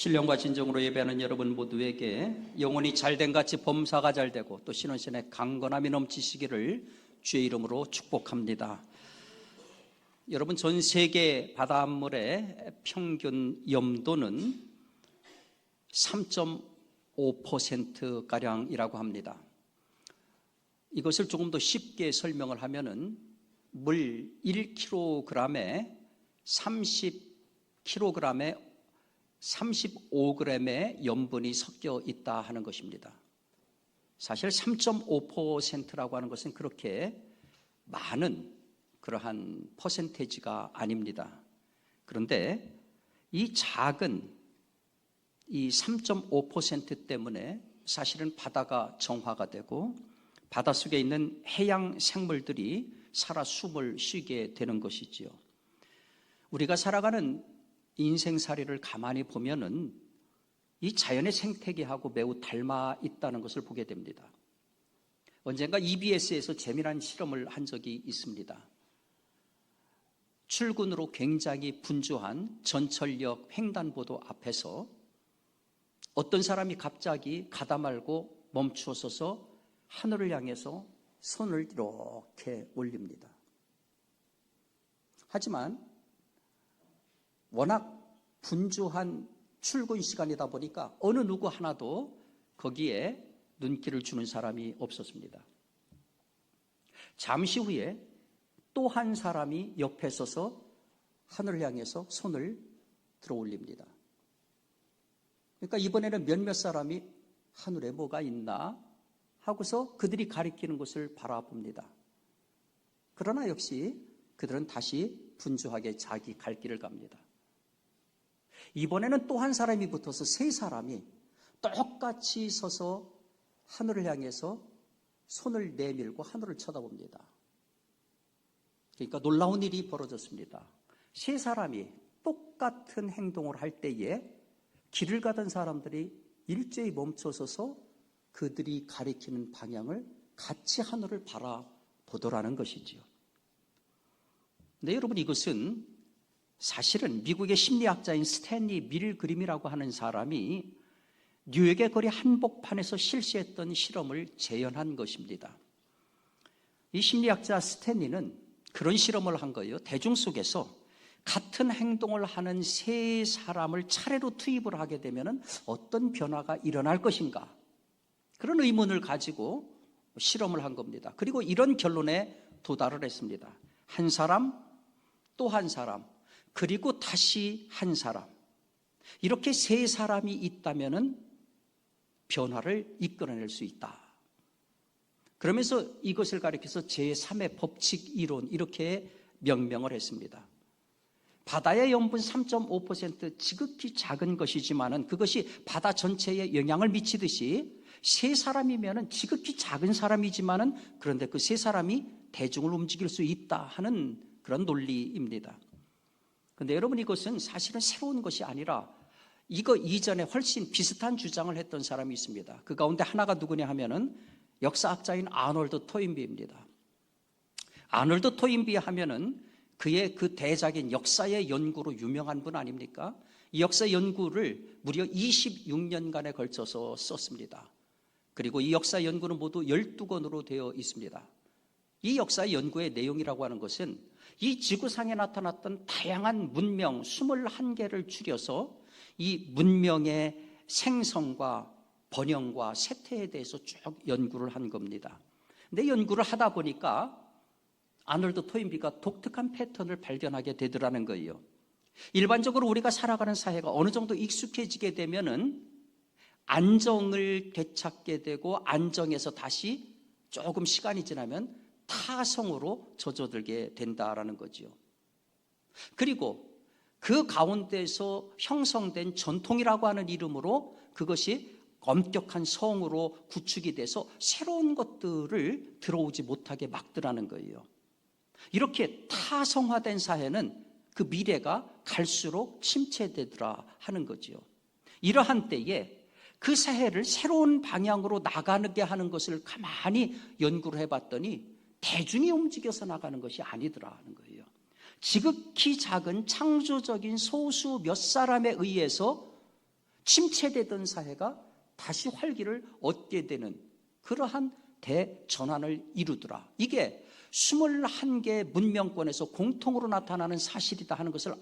신령과 진정으로 예배하는 여러분 모두에게 영혼이 잘된 같이 범사가 잘되고 또 신원신의 강건함이 넘치시기를 주의 이름으로 축복합니다. 여러분, 전 세계 바닷물의 평균 염도는 3.5%가량이라고 합니다. 이것을 조금 더 쉽게 설명을 하면은 물 1kg에 30kg에 35g의 염분이 섞여 있다 하는 것입니다. 사실 3.5%라고 하는 것은 그렇게 많은 그러한 퍼센테이지가 아닙니다. 그런데 이 작은 이 3.5% 때문에 사실은 바다가 정화가 되고 바닷속에 있는 해양 생물들이 살아 숨을 쉬게 되는 것이지요. 우리가 살아가는 인생살이를 가만히 보면은 이 자연의 생태계하고 매우 닮아 있다는 것을 보게 됩니다. 언젠가 EBS에서 재미난 실험을 한 적이 있습니다. 출근으로 굉장히 분주한 전철역 횡단보도 앞에서 어떤 사람이 갑자기 가다 말고 멈추어 서서 하늘을 향해서 손을 이렇게 올립니다. 하지만 워낙 분주한 출근 시간이다 보니까 어느 누구 하나도 거기에 눈길을 주는 사람이 없었습니다. 잠시 후에 또 한 사람이 옆에 서서 하늘을 향해서 손을 들어 올립니다. 그러니까 이번에는 몇몇 사람이 하늘에 뭐가 있나 하고서 그들이 가리키는 것을 바라봅니다. 그러나 역시 그들은 다시 분주하게 자기 갈 길을 갑니다. 이번에는 또 한 사람이 붙어서 세 사람이 똑같이 서서 하늘을 향해서 손을 내밀고 하늘을 쳐다봅니다. 그러니까 놀라운 일이 벌어졌습니다. 세 사람이 똑같은 행동을 할 때에 길을 가던 사람들이 일제히 멈춰서서 그들이 가리키는 방향을 같이 하늘을 바라보더라는 것이지요. 근데 여러분, 이것은 사실은 미국의 심리학자인 스탠리 밀그림이라고 하는 사람이 뉴욕의 거리 한복판에서 실시했던 실험을 재현한 것입니다. 이 심리학자 스탠리는 그런 실험을 한 거예요. 대중 속에서 같은 행동을 하는 세 사람을 차례로 투입을 하게 되면 어떤 변화가 일어날 것인가, 그런 의문을 가지고 실험을 한 겁니다. 그리고 이런 결론에 도달을 했습니다. 한 사람, 또 한 사람, 그리고 다시 한 사람, 이렇게 세 사람이 있다면 변화를 이끌어낼 수 있다. 그러면서 이것을 가리켜서 제3의 법칙 이론, 이렇게 명명을 했습니다. 바다의 염분 3.5% 지극히 작은 것이지만은 그것이 바다 전체에 영향을 미치듯이 세 사람이면은 지극히 작은 사람이지만은 그런데 그 세 사람이 대중을 움직일 수 있다 하는 그런 논리입니다. 그런데 여러분, 이것은 사실은 새로운 것이 아니라 이거 이전에 훨씬 비슷한 주장을 했던 사람이 있습니다. 그 가운데 하나가 누구냐 하면은 역사학자인 아놀드 토인비입니다. 아놀드 토인비 하면은 그의 그 대작인 역사의 연구로 유명한 분 아닙니까? 이 역사 연구를 무려 26년간에 걸쳐서 썼습니다. 그리고 이 역사 연구는 모두 12권으로 되어 있습니다. 이 역사 연구의 내용이라고 하는 것은 이 지구상에 나타났던 다양한 문명 21개를 추려서 이 문명의 생성과 번영과 쇠퇴에 대해서 쭉 연구를 한 겁니다. 근데 연구를 하다 보니까 아놀드 토인비가 독특한 패턴을 발견하게 되더라는 거예요. 일반적으로 우리가 살아가는 사회가 어느 정도 익숙해지게 되면은 안정을 되찾게 되고 안정에서 다시 조금 시간이 지나면 타성으로 젖어들게 된다라는 거죠. 그리고 그 가운데서 형성된 전통이라고 하는 이름으로 그것이 엄격한 성으로 구축이 돼서 새로운 것들을 들어오지 못하게 막더라는 거예요. 이렇게 타성화된 사회는 그 미래가 갈수록 침체되더라 하는 거죠. 이러한 때에 그 사회를 새로운 방향으로 나가게 하는 것을 가만히 연구를 해봤더니 대중이 움직여서 나가는 것이 아니더라 하는 거예요. 지극히 작은 창조적인 소수 몇 사람에 의해서 침체되던 사회가 다시 활기를 얻게 되는 그러한 대전환을 이루더라. 이게 21개 문명권에서 공통으로 나타나는 사실이다 하는 것을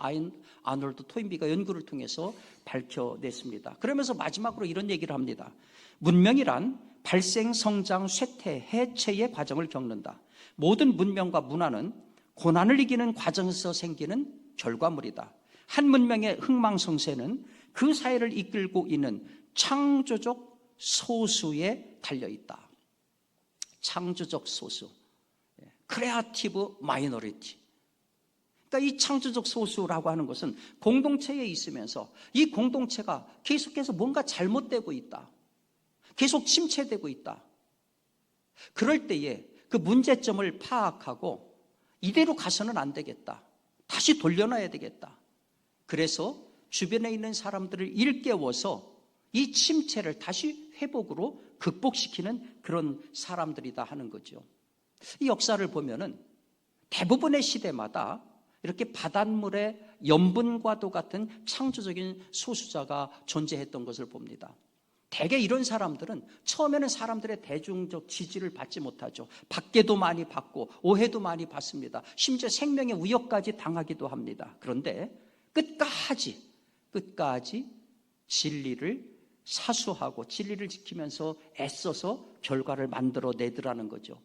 아놀드 토인비가 연구를 통해서 밝혀냈습니다. 그러면서 마지막으로 이런 얘기를 합니다. 문명이란 발생, 성장, 쇠퇴, 해체의 과정을 겪는다. 모든 문명과 문화는 고난을 이기는 과정에서 생기는 결과물이다. 한 문명의 흥망성쇠는 그 사회를 이끌고 있는 창조적 소수에 달려있다. 창조적 소수, 크리에이티브 마이너리티. 그러니까 이 창조적 소수라고 하는 것은 공동체에 있으면서 이 공동체가 계속해서 뭔가 잘못되고 있다, 계속 침체되고 있다. 그럴 때에 그 문제점을 파악하고 이대로 가서는 안 되겠다, 다시 돌려놔야 되겠다. 그래서 주변에 있는 사람들을 일깨워서 이 침체를 다시 회복으로 극복시키는 그런 사람들이다 하는 거죠. 이 역사를 보면은 대부분의 시대마다 이렇게 바닷물의 염분과도 같은 창조적인 소수자가 존재했던 것을 봅니다. 대개 이런 사람들은 처음에는 사람들의 대중적 지지를 받지 못하죠. 박해도 많이 받고 오해도 많이 받습니다. 심지어 생명의 위협까지 당하기도 합니다. 그런데 끝까지 진리를 사수하고 진리를 지키면서 애써서 결과를 만들어내더라는 거죠.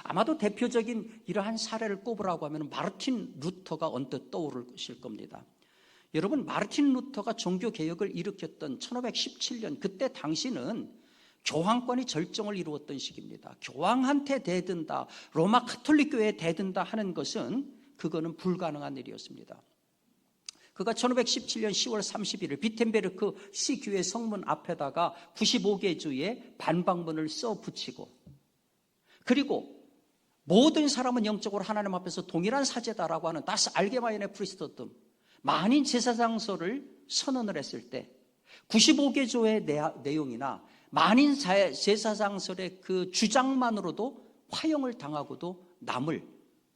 아마도 대표적인 이러한 사례를 꼽으라고 하면 마르틴 루터가 언뜻 떠오르실 겁니다. 여러분, 마르틴 루터가 종교개혁을 일으켰던 1517년, 그때 당시는 교황권이 절정을 이루었던 시기입니다. 교황한테 대든다, 로마 가톨릭 교회에 대든다 하는 것은 그거는 불가능한 일이었습니다. 그가 1517년 10월 31일 비텐베르크 시교회 성문 앞에다가 95개 주의 반박문을 써 붙이고, 그리고 모든 사람은 영적으로 하나님 앞에서 동일한 사제다라고 하는 다스 알게마이네 프리스토듬, 만인 제사장서를 선언을 했을 때 95개 조의 내용이나 만인 제사장설의 그 주장만으로도 화형을 당하고도 남을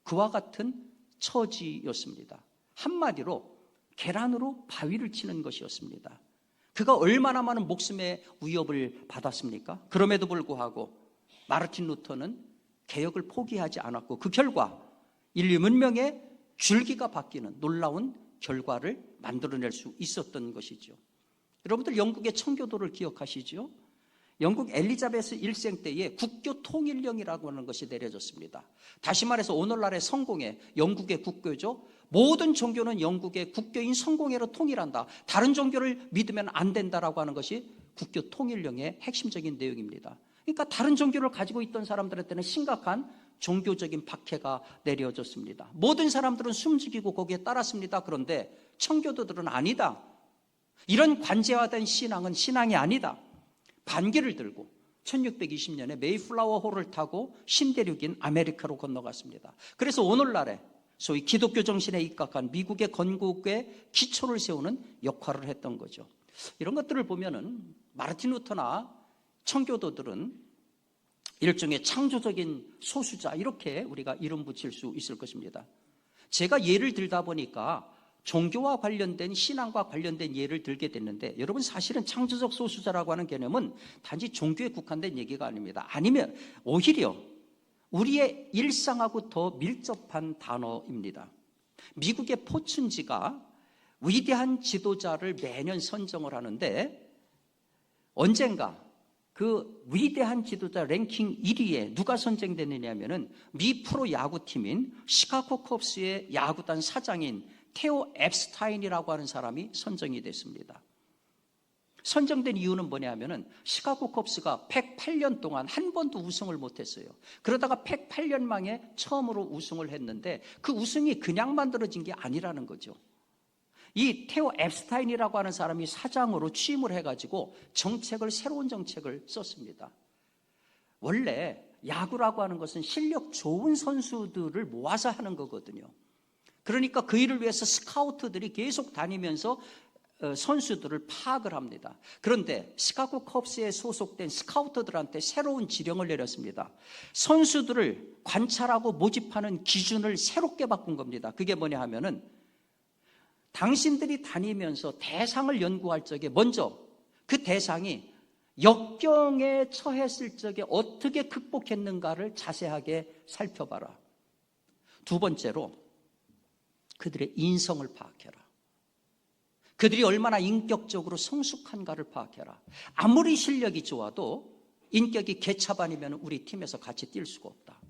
그와 같은 처지였습니다. 한마디로 계란으로 바위를 치는 것이었습니다. 그가 얼마나 많은 목숨의 위협을 받았습니까? 그럼에도 불구하고 마르틴 루터는 개혁을 포기하지 않았고 그 결과 인류 문명의 줄기가 바뀌는 놀라운 결과를 만들어낼 수 있었던 것이죠. 여러분들 영국의 청교도를 기억하시죠? 영국 엘리자베스 1세 때에 국교 통일령이라고 하는 것이 내려졌습니다. 다시 말해서 오늘날의 성공회, 영국의 국교죠. 모든 종교는 영국의 국교인 성공회로 통일한다, 다른 종교를 믿으면 안 된다라고 하는 것이 국교 통일령의 핵심적인 내용입니다. 그러니까 다른 종교를 가지고 있던 사람들한테는 심각한 종교적인 박해가 내려졌습니다. 모든 사람들은 숨죽이고 거기에 따랐습니다. 그런데 청교도들은 아니다. 이런 관제화된 신앙은 신앙이 아니다. 반기를 들고 1620년에 메이플라워 호를 타고 신대륙인 아메리카로 건너갔습니다. 그래서 오늘날에 소위 기독교 정신에 입각한 미국의 건국의 기초를 세우는 역할을 했던 거죠. 이런 것들을 보면은 마르틴 루터나 청교도들은 일종의 창조적인 소수자, 이렇게 우리가 이름 붙일 수 있을 것입니다. 제가 예를 들다 보니까 종교와 관련된, 신앙과 관련된 예를 들게 됐는데, 여러분, 사실은 창조적 소수자라고 하는 개념은 단지 종교에 국한된 얘기가 아닙니다. 아니면 오히려 우리의 일상하고 더 밀접한 단어입니다. 미국의 포춘지가 위대한 지도자를 매년 선정을 하는데, 언젠가 그 위대한 지도자 랭킹 1위에 누가 선정됐느냐 하면은 미 프로 야구팀인 시카고 컵스의 야구단 사장인 테오 앱스타인이라고 하는 사람이 선정이 됐습니다. 선정된 이유는 뭐냐 하면은 시카고 컵스가 108년 동안 한 번도 우승을 못했어요. 그러다가 108년 만에 처음으로 우승을 했는데 그 우승이 그냥 만들어진 게 아니라는 거죠. 이 테오 앱스타인이라고 하는 사람이 사장으로 취임을 해가지고 새로운 정책을 썼습니다. 원래 야구라고 하는 것은 실력 좋은 선수들을 모아서 하는 거거든요. 그러니까 그 일을 위해서 스카우트들이 계속 다니면서 선수들을 파악을 합니다. 그런데 시카고 컵스에 소속된 스카우터들한테 새로운 지령을 내렸습니다. 선수들을 관찰하고 모집하는 기준을 새롭게 바꾼 겁니다. 그게 뭐냐 하면은 당신들이 다니면서 대상을 연구할 적에 먼저 그 대상이 역경에 처했을 적에 어떻게 극복했는가를 자세하게 살펴봐라. 두 번째로 그들의 인성을 파악해라. 그들이 얼마나 인격적으로 성숙한가를 파악해라. 아무리 실력이 좋아도 인격이 개차반이면 우리 팀에서 같이 뛸 수가 없다.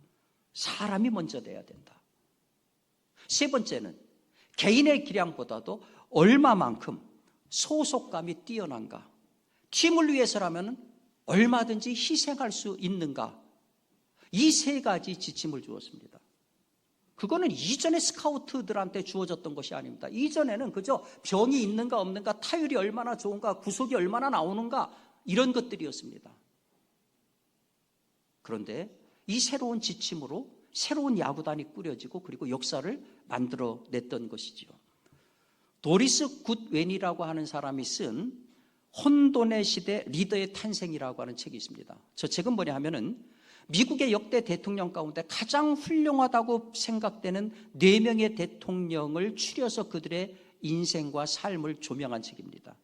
사람이 먼저 돼야 된다. 세 번째는 개인의 기량보다도 얼마만큼 소속감이 뛰어난가. 팀을 위해서라면 얼마든지 희생할 수 있는가. 이 세 가지 지침을 주었습니다. 그거는 이전에 스카우트들한테 주어졌던 것이 아닙니다. 이전에는 그저 병이 있는가 없는가, 타율이 얼마나 좋은가, 구속이 얼마나 나오는가, 이런 것들이었습니다. 그런데 이 새로운 지침으로 새로운 야구단이 꾸려지고 그리고 역사를 만들어냈던 것이죠. 도리스 굿웬이라고 하는 사람이 쓴 혼돈의 시대 리더의 탄생이라고 하는 책이 있습니다. 저 책은 뭐냐 하면은 미국의 역대 대통령 가운데 가장 훌륭하다고 생각되는 4명의 대통령을 추려서 그들의 인생과 삶을 조명한 책입니다.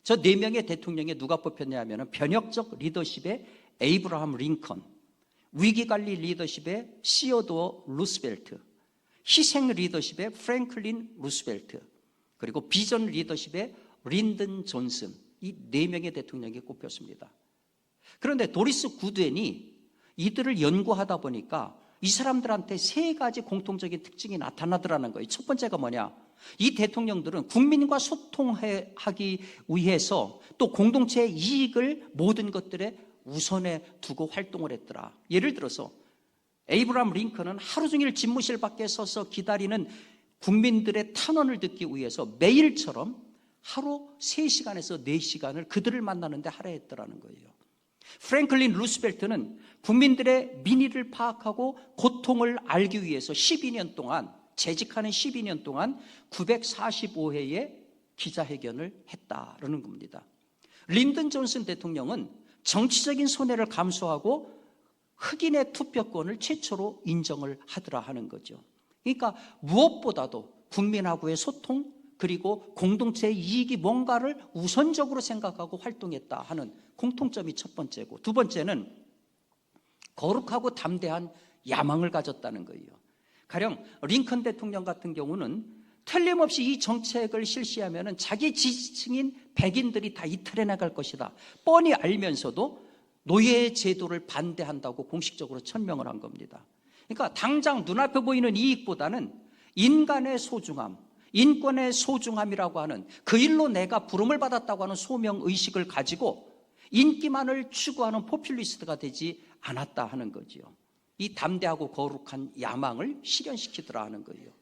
저 4명의 대통령에 누가 뽑혔냐 하면 변혁적 리더십의 에이브라함 링컨, 위기관리 리더십의 시어도어 루스벨트, 희생 리더십의 프랭클린 루스벨트, 그리고 비전 리더십의 린든 존슨, 이 4명의 대통령이 꼽혔습니다. 그런데 도리스 굿웬이 이들을 연구하다 보니까 이 사람들한테 3가지 공통적인 특징이 나타나더라는 거예요. 첫 번째가 뭐냐? 이 대통령들은 국민과 소통하기 위해서 또 공동체의 이익을 모든 것들에 우선에 두고 활동을 했더라. 예를 들어서 에이브라함 링컨은 하루 종일 집무실 밖에 서서 기다리는 국민들의 탄원을 듣기 위해서 매일처럼 하루 3시간에서 4시간을 그들을 만나는데 할애했더라는 거예요. 프랭클린 루스벨트는 국민들의 민의를 파악하고 고통을 알기 위해서 12년 동안, 재직하는 12년 동안 945회의 기자회견을 했다라는 겁니다. 린든 존슨 대통령은 정치적인 손해를 감수하고 흑인의 투표권을 최초로 인정을 하더라 하는 거죠. 그러니까 무엇보다도 국민하고의 소통, 그리고 공동체의 이익이 뭔가를 우선적으로 생각하고 활동했다 하는 공통점이 첫 번째고, 두 번째는 거룩하고 담대한 야망을 가졌다는 거예요. 가령 링컨 대통령 같은 경우는 틀림없이 이 정책을 실시하면 자기 지지층인 백인들이 다 이탈해 나갈 것이다 뻔히 알면서도 노예 제도를 반대한다고 공식적으로 천명을 한 겁니다. 그러니까 당장 눈앞에 보이는 이익보다는 인간의 소중함, 인권의 소중함이라고 하는 그 일로 내가 부름을 받았다고 하는 소명의식을 가지고 인기만을 추구하는 포퓰리스트가 되지 않았다 하는 거죠. 이 담대하고 거룩한 야망을 실현시키더라 하는 거예요.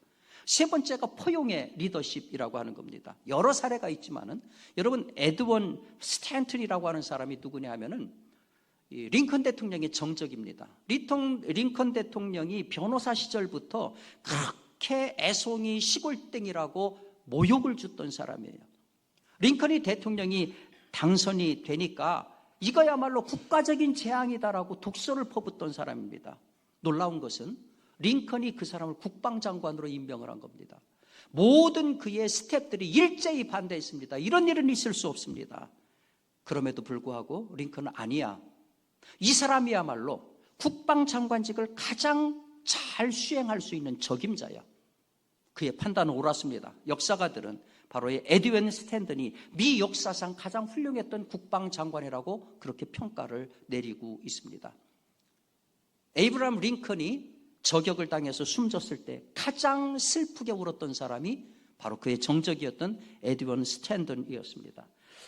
세 번째가 포용의 리더십이라고 하는 겁니다. 여러 사례가 있지만은 여러분 에드원 스탠튼이라고 하는 사람이 누구냐 하면은 링컨 대통령의 정적입니다. 링컨 대통령이 변호사 시절부터 그렇게 애송이 시골땡이라고 모욕을 줬던 사람이에요. 링컨이 대통령이 당선이 되니까 이거야말로 국가적인 재앙이다라고 독설을 퍼붓던 사람입니다. 놀라운 것은 링컨이 그 사람을 국방장관으로 임명을 한 겁니다. 모든 그의 스태프들이 일제히 반대했습니다. 이런 일은 있을 수 없습니다. 그럼에도 불구하고 링컨은 아니야. 이 사람이야말로 국방장관직을 가장 잘 수행할 수 있는 적임자야. 그의 판단은 옳았습니다. 역사가들은 바로 이 에드윈 스탠튼이 미 역사상 가장 훌륭했던 국방장관이라고 그렇게 평가를 내리고 있습니다. 에이브라함 링컨이 저격을 당해서 숨졌을 때 가장 슬프게 울었던 사람이 바로 그의 정적이었던 에드윈 스탠튼이었습니다.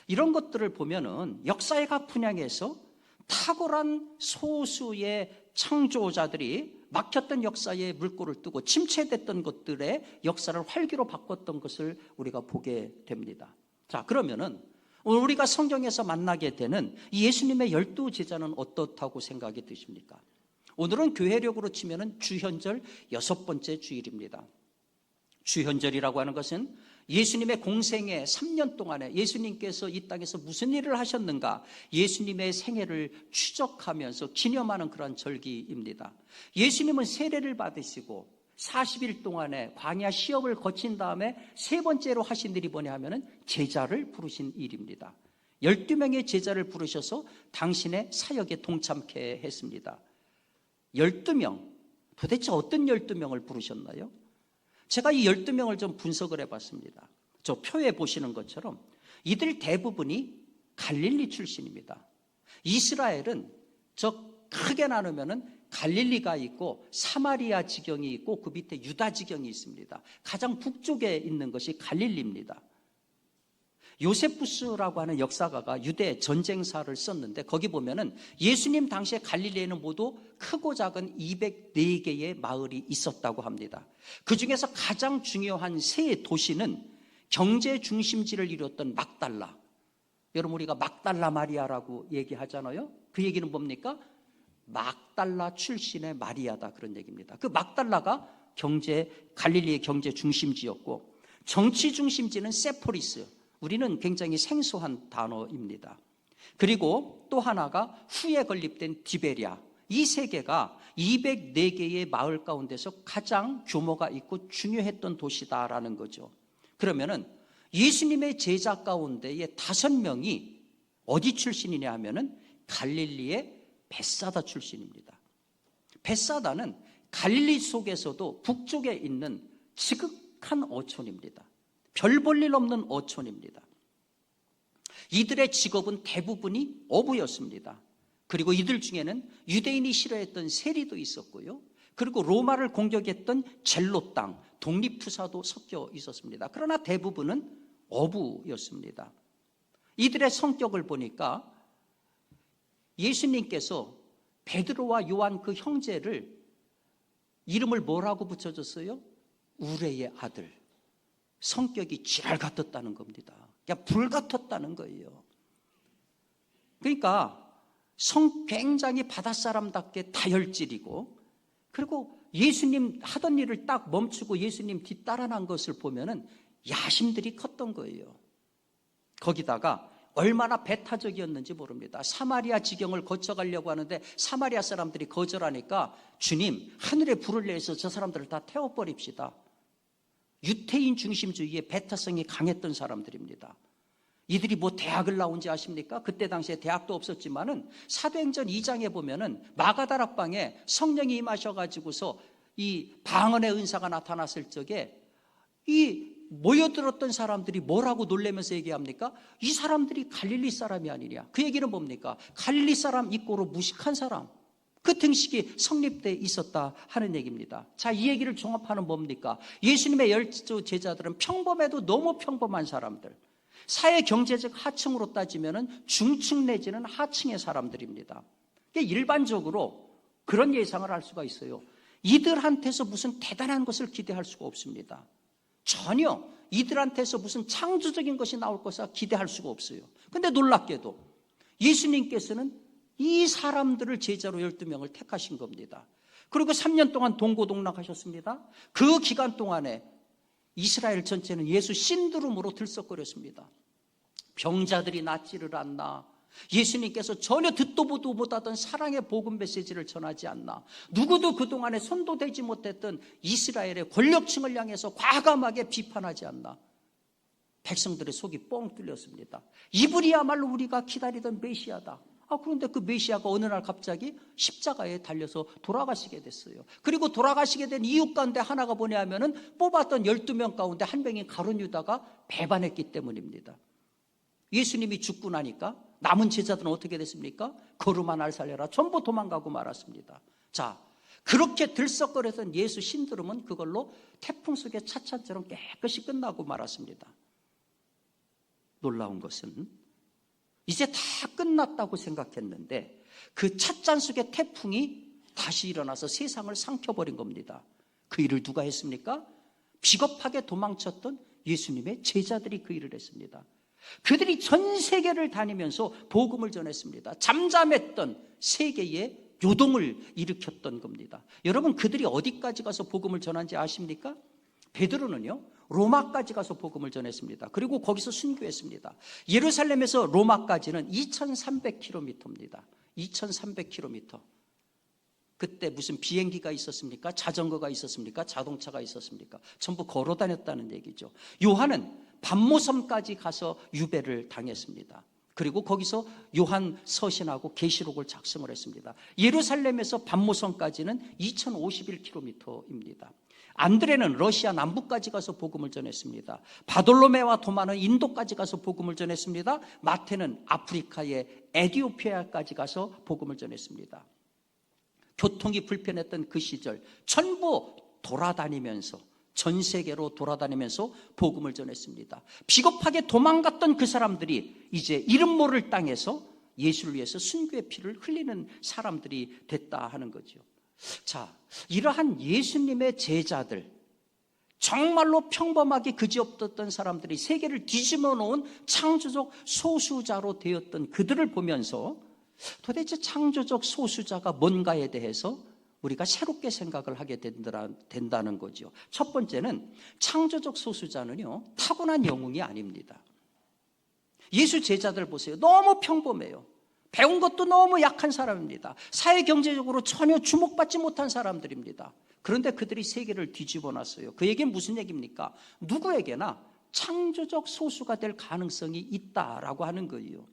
이런 것들을 보면은 역사의 각 분야에서 탁월한 소수의 창조자들이 막혔던 역사의 물꼬를 뜨고 침체됐던 것들의 역사를 활기로 바꿨던 것을 우리가 보게 됩니다. 자, 그러면은 오늘 우리가 성경에서 만나게 되는 예수님의 12제자는 어떻다고 생각이 드십니까? 오늘은 교회력으로 치면은 주현절 6번째 주일입니다. 주현절이라고 하는 것은 예수님의 공생애 3년 동안에 예수님께서 이 땅에서 무슨 일을 하셨는가, 예수님의 생애를 추적하면서 기념하는 그런 절기입니다. 예수님은 세례를 받으시고 40일 동안에 광야 시험을 거친 다음에 세 번째로 하신 일이 뭐냐 하면은 제자를 부르신 일입니다. 12명의 제자를 부르셔서 당신의 사역에 동참케 했습니다. 12명, 도대체 어떤 12명을 부르셨나요? 제가 이 12명을 좀 분석을 해봤습니다. 저 표에 보시는 것처럼 이들 대부분이 갈릴리 출신입니다. 이스라엘은 저 크게 나누면은 갈릴리가 있고 사마리아 지경이 있고 그 밑에 유다 지경이 있습니다. 가장 북쪽에 있는 것이 갈릴리입니다. 요세푸스라고 하는 역사가가 유대 전쟁사를 썼는데 거기 보면은 예수님 당시에 갈릴리에는 모두 크고 작은 204개의 마을이 있었다고 합니다. 그 중에서 가장 중요한 세 도시는 경제 중심지를 이뤘던 막달라. 여러분 우리가 막달라 마리아라고 얘기하잖아요. 그 얘기는 뭡니까? 막달라 출신의 마리아다 그런 얘기입니다. 그 막달라가 갈릴리의 경제 중심지였고 정치 중심지는 세포리스. 우리는 굉장히 생소한 단어입니다. 그리고 또 하나가 후에 건립된 디베리아. 이 세 개가 204개의 마을 가운데서 가장 규모가 있고 중요했던 도시다라는 거죠. 그러면은 예수님의 제자 가운데에 5명이 어디 출신이냐 하면은 갈릴리의 벳사다 출신입니다. 벳사다는 갈릴리 속에서도 북쪽에 있는 지극한 어촌입니다. 별 볼 일 없는 어촌입니다. 이들의 직업은 대부분이 어부였습니다. 그리고 이들 중에는 유대인이 싫어했던 세리도 있었고요. 그리고 로마를 공격했던 젤로 땅, 독립투사도 섞여 있었습니다. 그러나 대부분은 어부였습니다. 이들의 성격을 보니까 예수님께서 베드로와 요한 그 형제를 이름을 뭐라고 붙여줬어요? 우레의 아들. 성격이 쥐랄 같았다는 겁니다. 그냥 불 같았다는 거예요. 그러니까 굉장히 바닷사람답게 다혈질이고 그리고 예수님 하던 일을 딱 멈추고 예수님 뒤따라난 것을 보면은 야심들이 컸던 거예요. 거기다가 얼마나 배타적이었는지 모릅니다. 사마리아 지경을 거쳐가려고 하는데 사마리아 사람들이 거절하니까 주님 하늘에 불을 내서 저 사람들을 다 태워버립시다. 유태인 중심주의의 배타성이 강했던 사람들입니다. 이들이 뭐 대학을 나온지 아십니까? 그때 당시에 대학도 없었지만은 사도행전 2장에 보면은 마가다락방에 성령이 임하셔가지고서 이 방언의 은사가 나타났을 적에 이 모여들었던 사람들이 뭐라고 놀라면서 얘기합니까? 이 사람들이 갈릴리 사람이 아니냐. 그 얘기는 뭡니까? 갈릴리 사람 입고로 무식한 사람. 그 등식이 성립돼 있었다 하는 얘기입니다. 자, 이 얘기를 종합하는 뭡니까? 예수님의 12 제자들은 평범해도 너무 평범한 사람들. 사회 경제적 하층으로 따지면 중층 내지는 하층의 사람들입니다. 일반적으로 그런 예상을 할 수가 있어요. 이들한테서 무슨 대단한 것을 기대할 수가 없습니다. 전혀 이들한테서 무슨 창조적인 것이 나올 것을 기대할 수가 없어요. 그런데 놀랍게도 예수님께서는 이 사람들을 제자로 12명을 택하신 겁니다. 그리고 3년 동안 동고동락하셨습니다. 그 기간 동안에 이스라엘 전체는 예수 신두름으로 들썩거렸습니다. 병자들이 낫지를 않나, 예수님께서 전혀 듣도 보도 못하던 사랑의 복음 메시지를 전하지 않나, 누구도 그동안에 손도 대지 못했던 이스라엘의 권력층을 향해서 과감하게 비판하지 않나. 백성들의 속이 뻥 뚫렸습니다. 이분이야말로 우리가 기다리던 메시아다. 그런데 그 메시아가 어느 날 갑자기 십자가에 달려서 돌아가시게 됐어요. 그리고 돌아가시게 된 이유 가운데 하나가 뭐냐 하면은 뽑았던 12명 가운데 한 명인 가룟 유다가 배반했기 때문입니다. 예수님이 죽고 나니까 남은 제자들은 어떻게 됐습니까? 거루만 알 살려라. 전부 도망가고 말았습니다. 자, 그렇게 들썩거렸던 예수 신드롬은 그걸로 태풍 속의 찻잔처럼 깨끗이 끝나고 말았습니다. 놀라운 것은 이제 다 끝났다고 생각했는데 그 찻잔 속의 태풍이 다시 일어나서 세상을 삼켜버린 겁니다. 그 일을 누가 했습니까? 비겁하게 도망쳤던 예수님의 제자들이 그 일을 했습니다. 그들이 전 세계를 다니면서 복음을 전했습니다. 잠잠했던 세계에 요동을 일으켰던 겁니다. 여러분, 그들이 어디까지 가서 복음을 전한지 아십니까? 베드로는요, 로마까지 가서 복음을 전했습니다. 그리고 거기서 순교했습니다. 예루살렘에서 로마까지는 2300km입니다. 2300km. 그때 무슨 비행기가 있었습니까? 자전거가 있었습니까? 자동차가 있었습니까? 전부 걸어 다녔다는 얘기죠. 요한은 밤모섬까지 가서 유배를 당했습니다. 그리고 거기서 요한 서신하고 계시록을 작성을 했습니다. 예루살렘에서 반모성까지는 2051km입니다. 안드레는 러시아 남부까지 가서 복음을 전했습니다. 바돌로메와 도마는 인도까지 가서 복음을 전했습니다. 마태는 아프리카의 에티오피아까지 가서 복음을 전했습니다. 교통이 불편했던 그 시절 전부 돌아다니면서, 전 세계로 돌아다니면서 복음을 전했습니다. 비겁하게 도망갔던 그 사람들이 이제 이름 모를 땅에서 예수를 위해서 순교의 피를 흘리는 사람들이 됐다 하는 거죠. 자, 이러한 예수님의 제자들, 정말로 평범하게 그지없었던 사람들이 세계를 뒤집어 놓은 창조적 소수자로 되었던 그들을 보면서 도대체 창조적 소수자가 뭔가에 대해서 우리가 새롭게 생각을 하게 된다는 거죠. 첫 번째는 창조적 소수자는요, 타고난 영웅이 아닙니다. 예수 제자들 보세요. 너무 평범해요. 배운 것도 너무 약한 사람입니다. 사회 경제적으로 전혀 주목받지 못한 사람들입니다. 그런데 그들이 세계를 뒤집어 놨어요. 그 얘기는 무슨 얘기입니까? 누구에게나 창조적 소수가 될 가능성이 있다라고 하는 거예요.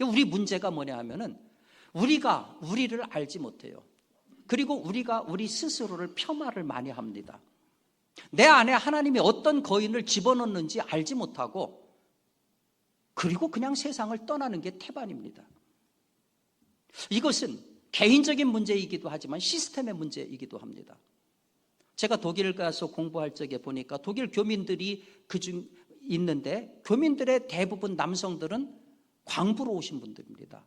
우리 문제가 뭐냐 하면은 우리가 우리를 알지 못해요. 그리고 우리가 우리 스스로를 폄하를 많이 합니다. 내 안에 하나님이 어떤 거인을 집어넣는지 알지 못하고, 그리고 그냥 세상을 떠나는 게 태반입니다. 이것은 개인적인 문제이기도 하지만 시스템의 문제이기도 합니다. 제가 독일 가서 공부할 적에 보니까 독일 교민들이 그중 있는데, 교민들의 대부분 남성들은 광부로 오신 분들입니다.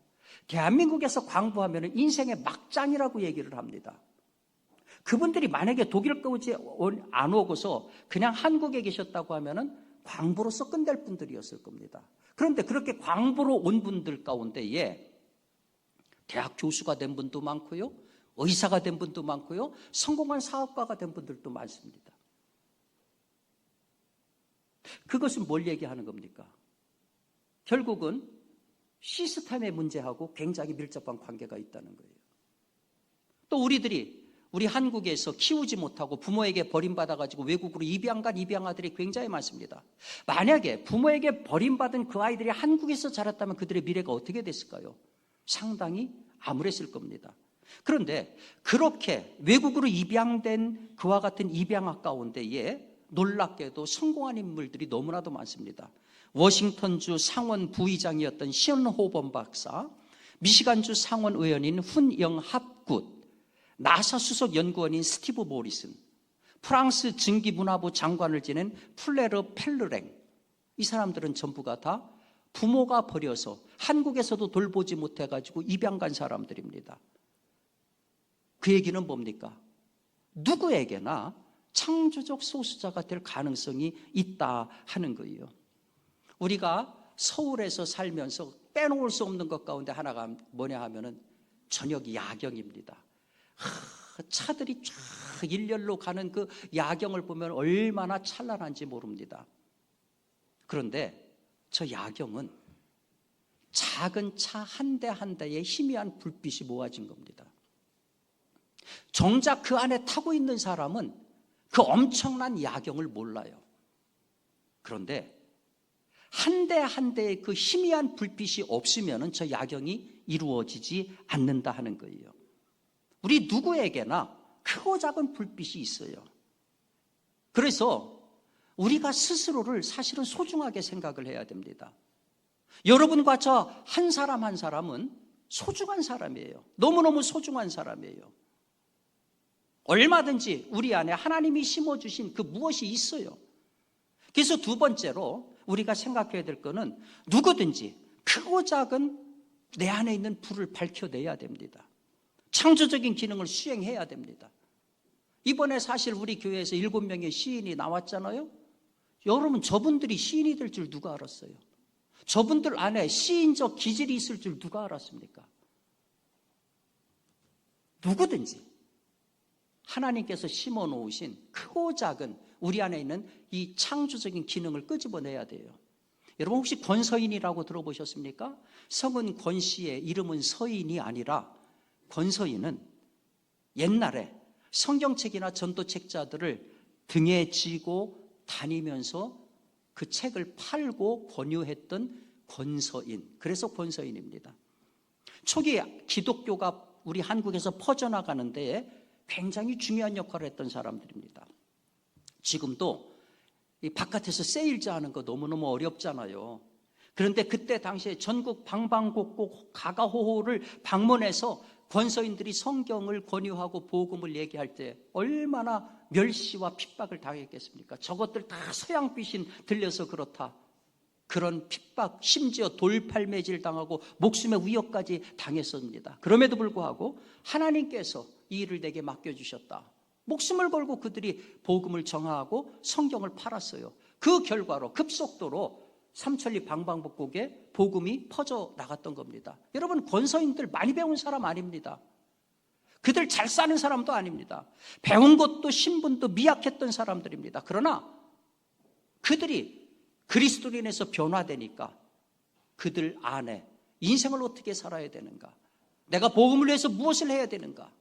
대한민국에서 광부하면 인생의 막장이라고 얘기를 합니다. 그분들이 만약에 독일까지 안 오고서 그냥 한국에 계셨다고 하면은 광부로서 끝낼 분들이었을 겁니다. 그런데 그렇게 광부로 온 분들 가운데에 대학 교수가 된 분도 많고요, 의사가 된 분도 많고요, 성공한 사업가가 된 분들도 많습니다. 그것은 뭘 얘기하는 겁니까? 결국은 시스템의 문제하고 굉장히 밀접한 관계가 있다는 거예요. 또 우리 한국에서 키우지 못하고 부모에게 버림받아가지고 외국으로 입양간 입양아들이 굉장히 많습니다. 만약에 부모에게 버림받은 그 아이들이 한국에서 자랐다면 그들의 미래가 어떻게 됐을까요? 상당히 암울했을 겁니다. 그런데 그렇게 외국으로 입양된 그와 같은 입양아 가운데에 놀랍게도 성공한 인물들이 너무나도 많습니다. 워싱턴주 상원 부의장이었던 시언 호번 박사, 미시간주 상원 의원인 훈영 합굿, 나사 수석 연구원인 스티브 모리슨, 프랑스 증기문화부 장관을 지낸 플레르 펠르랭, 이 사람들은 전부가 다 부모가 버려서 한국에서도 돌보지 못해가지고 입양 간 사람들입니다. 그 얘기는 뭡니까? 누구에게나 창조적 소수자가 될 가능성이 있다 하는 거예요. 우리가 서울에서 살면서 빼놓을 수 없는 것 가운데 하나가 뭐냐 하면은 저녁 야경입니다. 차들이 쫙 일렬로 가는 그 야경을 보면 얼마나 찬란한지 모릅니다. 그런데 저 야경은 작은 차 한 대 한 대의 희미한 불빛이 모아진 겁니다. 정작 그 안에 타고 있는 사람은 그 엄청난 야경을 몰라요. 그런데 한 대 한 대의 그 희미한 불빛이 없으면 저 야경이 이루어지지 않는다 하는 거예요. 우리 누구에게나 크고 작은 불빛이 있어요. 그래서 우리가 스스로를 사실은 소중하게 생각을 해야 됩니다. 여러분과 저 한 사람 한 사람은 소중한 사람이에요. 너무너무 소중한 사람이에요. 얼마든지 우리 안에 하나님이 심어주신 그 무엇이 있어요. 그래서 두 번째로 우리가 생각해야 될 거는 누구든지 크고 작은 내 안에 있는 불을 밝혀내야 됩니다. 창조적인 기능을 수행해야 됩니다. 이번에 사실 우리 교회에서 7명의 시인이 나왔잖아요. 여러분, 저분들이 시인이 될 줄 누가 알았어요? 저분들 안에 시인적 기질이 있을 줄 누가 알았습니까? 누구든지 하나님께서 심어놓으신 크고 작은 우리 안에 있는 이 창조적인 기능을 끄집어내야 돼요. 여러분, 혹시 권서인이라고 들어보셨습니까? 성은 권씨의 이름은 서인이 아니라, 권서인은 옛날에 성경책이나 전도책자들을 등에 지고 다니면서 그 책을 팔고 권유했던 권서인, 그래서 권서인입니다. 초기 기독교가 우리 한국에서 퍼져나가는 데 굉장히 중요한 역할을 했던 사람들입니다. 지금도 이 바깥에서 세일즈 하는 거 너무너무 어렵잖아요. 그런데 그때 당시에 전국 방방곡곡 가가호호를 방문해서 권서인들이 성경을 권유하고 복음을 얘기할 때 얼마나 멸시와 핍박을 당했겠습니까? 저것들 다 서양 귀신 들려서 그렇다. 그런 핍박, 심지어 돌팔매질 당하고 목숨의 위협까지 당했습니다. 그럼에도 불구하고 하나님께서 이 일을 내게 맡겨주셨다. 목숨을 걸고 그들이 복음을 정하고 성경을 팔았어요. 그 결과로 급속도로 삼천리 방방곡곡에 복음이 퍼져 나갔던 겁니다. 여러분, 권서인들 많이 배운 사람 아닙니다. 그들 잘 사는 사람도 아닙니다. 배운 것도 신분도 미약했던 사람들입니다. 그러나 그들이 그리스도인에서 변화되니까 그들 안에 인생을 어떻게 살아야 되는가, 내가 복음을 위해서 무엇을 해야 되는가,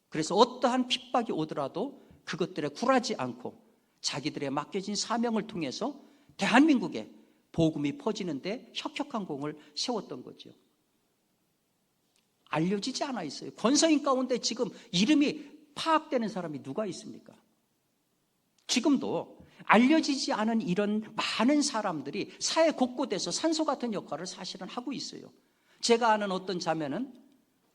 그래서 어떠한 핍박이 오더라도 그것들에 굴하지 않고 자기들의 맡겨진 사명을 통해서 대한민국에 복음이 퍼지는데 혁혁한 공을 세웠던 거죠. 알려지지 않아 있어요. 권서인 가운데 지금 이름이 파악되는 사람이 누가 있습니까? 지금도 알려지지 않은 이런 많은 사람들이 사회 곳곳에서 산소 같은 역할을 사실은 하고 있어요. 제가 아는 어떤 자매는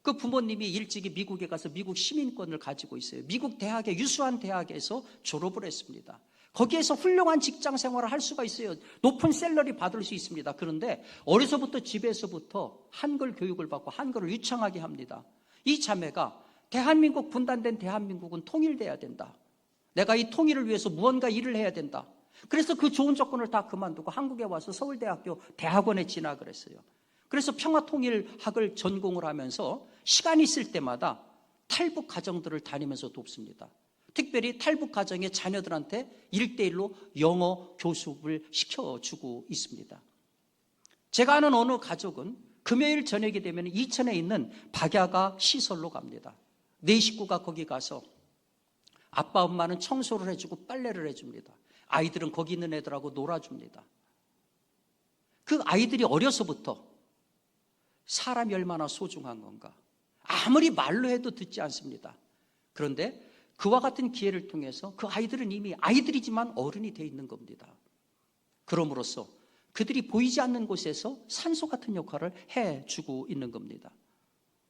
그 부모님이 일찍이 미국에 가서 미국 시민권을 가지고 있어요. 미국 대학의 유수한 대학에서 졸업을 했습니다. 거기에서 훌륭한 직장 생활을 할 수가 있어요. 높은 샐러리 받을 수 있습니다. 그런데 어려서부터 집에서부터 한글 교육을 받고 한글을 유창하게 합니다. 이 자매가 대한민국, 분단된 대한민국은 통일돼야 된다. 내가 이 통일을 위해서 무언가 일을 해야 된다. 그래서 그 좋은 조건을 다 그만두고 한국에 와서 서울대학교 대학원에 진학을 했어요. 그래서 평화통일학을 전공을 하면서 시간이 있을 때마다 탈북 가정들을 다니면서 돕습니다. 특별히 탈북 가정의 자녀들한테 1:1로 영어 교습을 시켜주고 있습니다. 제가 아는 어느 가족은 금요일 저녁이 되면 이천에 있는 박야가 시설로 갑니다. 네 식구가 거기 가서 아빠 엄마는 청소를 해주고 빨래를 해줍니다. 아이들은 거기 있는 애들하고 놀아줍니다. 그 아이들이 어려서부터 사람이 얼마나 소중한 건가, 아무리 말로 해도 듣지 않습니다. 그런데 그와 같은 기회를 통해서 그 아이들은 이미 아이들이지만 어른이 돼 있는 겁니다. 그럼으로써 그들이 보이지 않는 곳에서 산소 같은 역할을 해주고 있는 겁니다.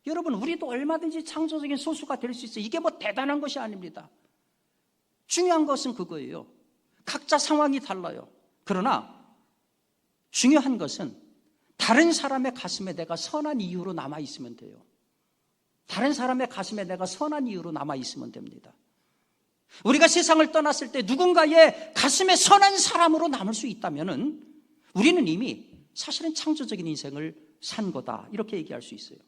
여러분, 우리도 얼마든지 창조적인 소수가 될 수 있어요. 이게 뭐 대단한 것이 아닙니다. 중요한 것은 그거예요. 각자 상황이 달라요. 그러나 중요한 것은 다른 사람의 가슴에 내가 선한 이유로 남아있으면 돼요. 다른 사람의 가슴에 내가 선한 이유로 남아있으면 됩니다. 우리가 세상을 떠났을 때 누군가의 가슴에 선한 사람으로 남을 수 있다면 우리는 이미 사실은 창조적인 인생을 산 거다, 이렇게 얘기할 수 있어요.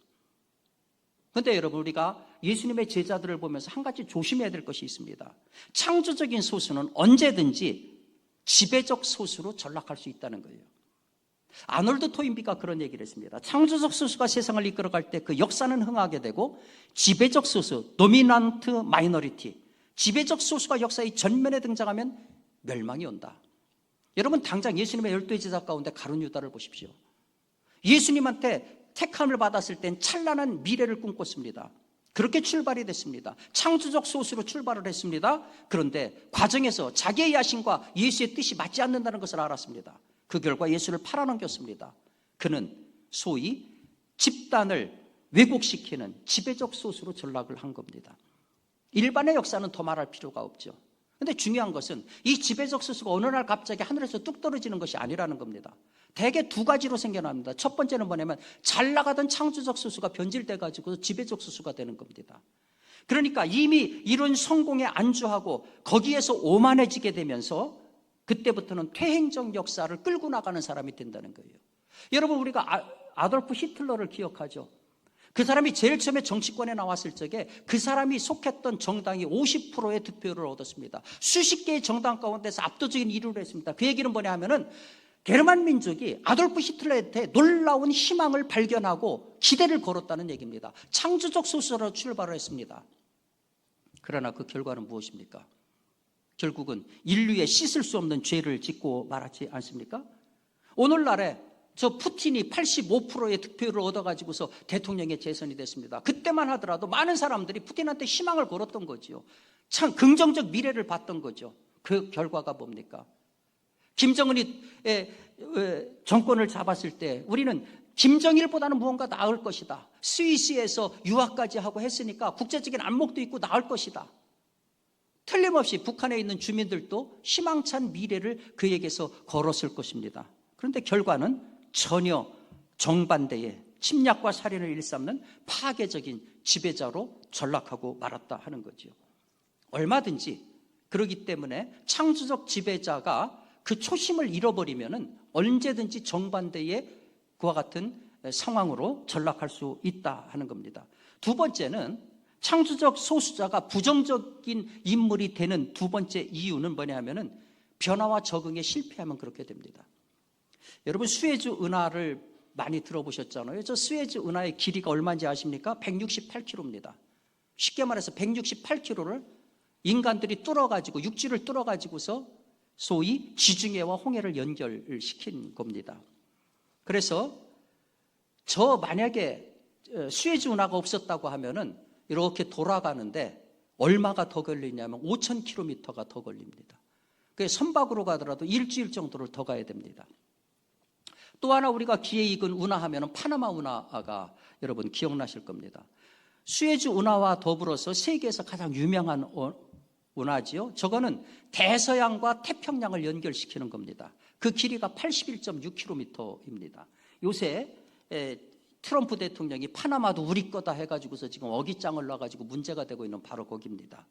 그런데 여러분, 우리가 예수님의 제자들을 보면서 한 가지 조심해야 될 것이 있습니다. 창조적인 소수는 언제든지 지배적 소수로 전락할 수 있다는 거예요. 아놀드 토인비가 그런 얘기를 했습니다. 창조적 소수가 세상을 이끌어갈 때 그 역사는 흥하게 되고, 지배적 소수, 도미넌트 마이너리티, 지배적 소수가 역사의 전면에 등장하면 멸망이 온다. 여러분, 당장 예수님의 12 제자 가운데 가룟 유다를 보십시오. 예수님한테 택함을 받았을 땐 찬란한 미래를 꿈꿨습니다. 그렇게 출발이 됐습니다. 창조적 소수로 출발을 했습니다. 그런데 과정에서 자기의 야심과 예수의 뜻이 맞지 않는다는 것을 알았습니다. 그 결과 예수를 팔아넘겼습니다. 그는 소위 집단을 왜곡시키는 지배적 소수로 전락을 한 겁니다. 일반의 역사는 더 말할 필요가 없죠. 그런데 중요한 것은 이 지배적 소수가 어느 날 갑자기 하늘에서 뚝 떨어지는 것이 아니라는 겁니다. 대개 두 가지로 생겨납니다. 첫 번째는 뭐냐면 잘 나가던 창조적 소수가 변질돼가지고 지배적 소수가 되는 겁니다. 그러니까 이미 이런 성공에 안주하고 거기에서 오만해지게 되면서 그때부터는 퇴행적 역사를 끌고 나가는 사람이 된다는 거예요. 여러분, 우리가 아돌프 히틀러를 기억하죠. 그 사람이 제일 처음에 정치권에 나왔을 적에 그 사람이 속했던 정당이 50%의 득표를 얻었습니다. 수십 개의 정당 가운데서 압도적인 1위를 했습니다. 그 얘기는 뭐냐 하면은 게르만 민족이 아돌프 히틀러한테 놀라운 희망을 발견하고 기대를 걸었다는 얘기입니다. 창조적 소수로 출발을 했습니다. 그러나 그 결과는 무엇입니까? 결국은 인류의 씻을 수 없는 죄를 짓고 말았지 않습니까? 오늘날에 저 푸틴이 85%의 득표율을 얻어가지고서 대통령에 재선이 됐습니다. 그때만 하더라도 많은 사람들이 푸틴한테 희망을 걸었던 거지요. 참 긍정적 미래를 봤던 거죠. 그 결과가 뭡니까? 김정은이 정권을 잡았을 때 우리는 김정일보다는 무언가 나을 것이다. 스위스에서 유학까지 하고 했으니까 국제적인 안목도 있고 나을 것이다. 틀림없이 북한에 있는 주민들도 희망찬 미래를 그에게서 걸었을 것입니다. 그런데 결과는 전혀 정반대의 침략과 살인을 일삼는 파괴적인 지배자로 전락하고 말았다 하는 거죠. 얼마든지 그러기 때문에 창조적 지배자가 그 초심을 잃어버리면은 언제든지 정반대의 그와 같은 상황으로 전락할 수 있다 하는 겁니다. 두 번째는 창조적 소수자가 부정적인 인물이 되는 두 번째 이유는 뭐냐 하면은 변화와 적응에 실패하면 그렇게 됩니다. 여러분 수에즈 운하를 많이 들어보셨잖아요. 저 스웨즈 운하의 길이가 얼마인지 아십니까? 168km입니다. 쉽게 말해서 168km를 인간들이 뚫어가지고 육지를 뚫어가지고서 소위 지중해와 홍해를 연결시킨 겁니다. 그래서 저 만약에 수에즈 운하가 없었다고 하면은 이렇게 돌아가는데 얼마가 더 걸리냐면 5,000km가 더 걸립니다. 그래서 선박으로 가더라도 일주일 정도를 더 가야 됩니다. 또 하나 우리가 귀에 익은 운하 하면은 파나마 운하가 여러분 기억나실 겁니다. 수에즈 운하와 더불어서 세계에서 가장 유명한 운하지요. 저거는 대서양과 태평양을 연결시키는 겁니다. 그 길이가 81.6km입니다. 요새 트럼프 대통령이 파나마도 우리 거다 해가지고서 지금 어깃장을 놔가지고 문제가 되고 있는 바로 거기입니다.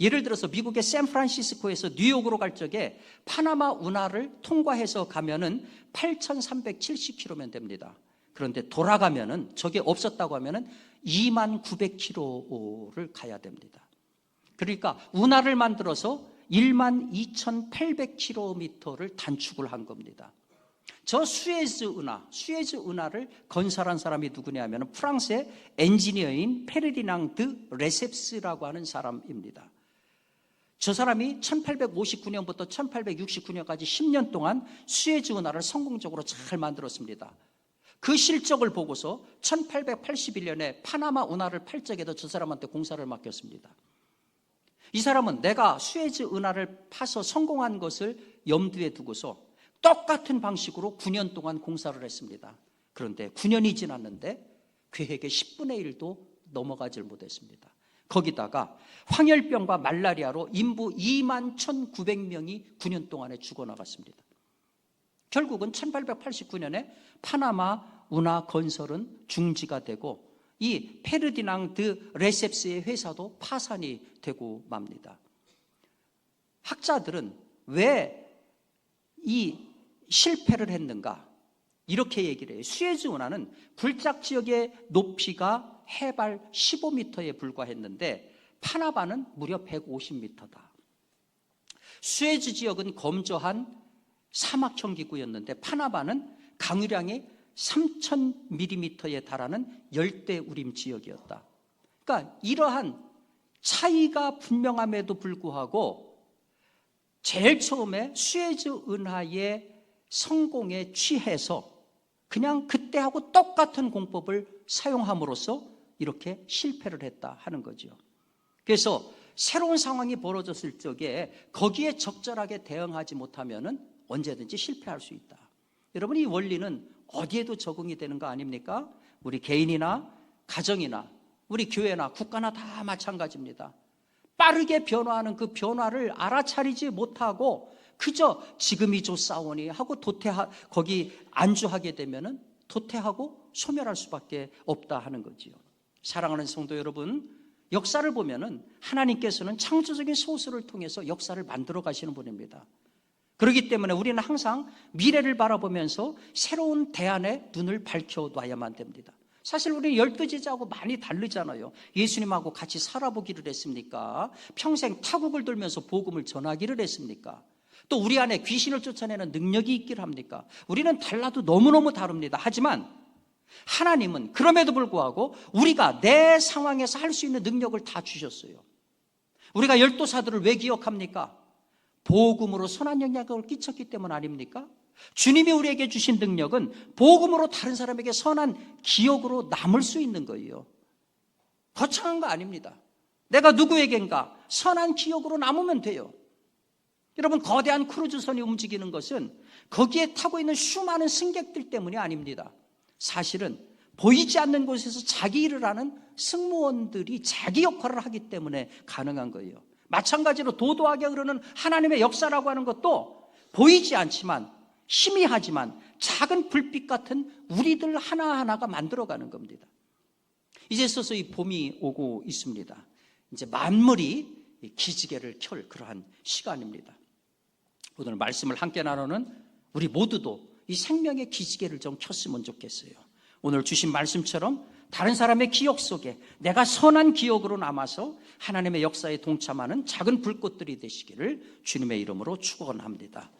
예를 들어서 미국의 샌프란시스코에서 뉴욕으로 갈 적에 파나마 운하를 통과해서 가면은 8,370km면 됩니다. 그런데 돌아가면은 저게 없었다고 하면은 29,000km를 가야 됩니다. 그러니까 운하를 만들어서 12,800km를 단축을 한 겁니다. 저 수에즈 운하를 건설한 사람이 누구냐면 프랑스의 엔지니어인 페르디낭 드 레셉스라고 하는 사람입니다. 저 사람이 1859년부터 1869년까지 10년 동안 수에즈 운하를 성공적으로 잘 만들었습니다. 그 실적을 보고서 1881년에 파나마 운하를 팔 적에도 저 사람한테 공사를 맡겼습니다. 이 사람은 내가 수에즈 운하를 파서 성공한 것을 염두에 두고서 똑같은 방식으로 9년 동안 공사를 했습니다. 그런데 9년이 지났는데 계획의 10분의 1도 넘어가질 못했습니다. 거기다가 황열병과 말라리아로 인부 21,900명이 9년 동안에 죽어나갔습니다. 결국은 1889년에 파나마 운하 건설은 중지가 되고 이 페르디낭 드 레셉스의 회사도 파산이 되고 맙니다. 학자들은 왜 이 실패를 했는가? 이렇게 얘기를 해요. 수에즈 운하는 불작 지역의 높이가 해발 15m에 불과했는데 파나마는 무려 150m다. 수에즈 지역은 검저한 사막형 기구였는데 파나마는 강유량이 3,000mm에 달하는 열대우림 지역이었다. 그러니까 이러한 차이가 분명함에도 불구하고 제일 처음에 수에즈 운하의 성공에 취해서 그냥 그때하고 똑같은 공법을 사용함으로써 이렇게 실패를 했다 하는 거죠. 그래서 새로운 상황이 벌어졌을 적에 거기에 적절하게 대응하지 못하면 언제든지 실패할 수 있다. 여러분, 이 원리는 어디에도 적응이 되는 거 아닙니까? 우리 개인이나 가정이나 우리 교회나 국가나 다 마찬가지입니다. 빠르게 변화하는 그 변화를 알아차리지 못하고 그저 지금이 좋사오니 하고 거기 안주하게 되면은 도태하고 소멸할 수밖에 없다 하는 거지요. 사랑하는 성도 여러분, 역사를 보면은 하나님께서는 창조적인 소수를 통해서 역사를 만들어 가시는 분입니다. 그렇기 때문에 우리는 항상 미래를 바라보면서 새로운 대안에 눈을 밝혀놔야만 됩니다. 사실 우리 12제자하고 많이 다르잖아요. 예수님하고 같이 살아보기를 했습니까? 평생 타국을 돌면서 복음을 전하기를 했습니까? 또 우리 안에 귀신을 쫓아내는 능력이 있기를 합니까? 우리는 달라도 너무너무 다릅니다. 하지만 하나님은 그럼에도 불구하고 우리가 내 상황에서 할 수 있는 능력을 다 주셨어요. 우리가 열도사들을 왜 기억합니까? 복음으로 선한 영향을 끼쳤기 때문 아닙니까? 주님이 우리에게 주신 능력은 복음으로 다른 사람에게 선한 기억으로 남을 수 있는 거예요. 거창한 거 아닙니다. 내가 누구에겐가 선한 기억으로 남으면 돼요. 여러분, 거대한 크루즈선이 움직이는 것은 거기에 타고 있는 수많은 승객들 때문이 아닙니다. 사실은 보이지 않는 곳에서 자기 일을 하는 승무원들이 자기 역할을 하기 때문에 가능한 거예요. 마찬가지로 도도하게 흐르는 하나님의 역사라고 하는 것도 보이지 않지만, 희미하지만 작은 불빛 같은 우리들 하나하나가 만들어가는 겁니다. 이제 서서히 봄이 오고 있습니다. 이제 만물이 기지개를 켤 그러한 시간입니다. 오늘 말씀을 함께 나누는 우리 모두도 이 생명의 기지개를 좀 켰으면 좋겠어요. 오늘 주신 말씀처럼 다른 사람의 기억 속에 내가 선한 기억으로 남아서 하나님의 역사에 동참하는 작은 불꽃들이 되시기를 주님의 이름으로 축원합니다.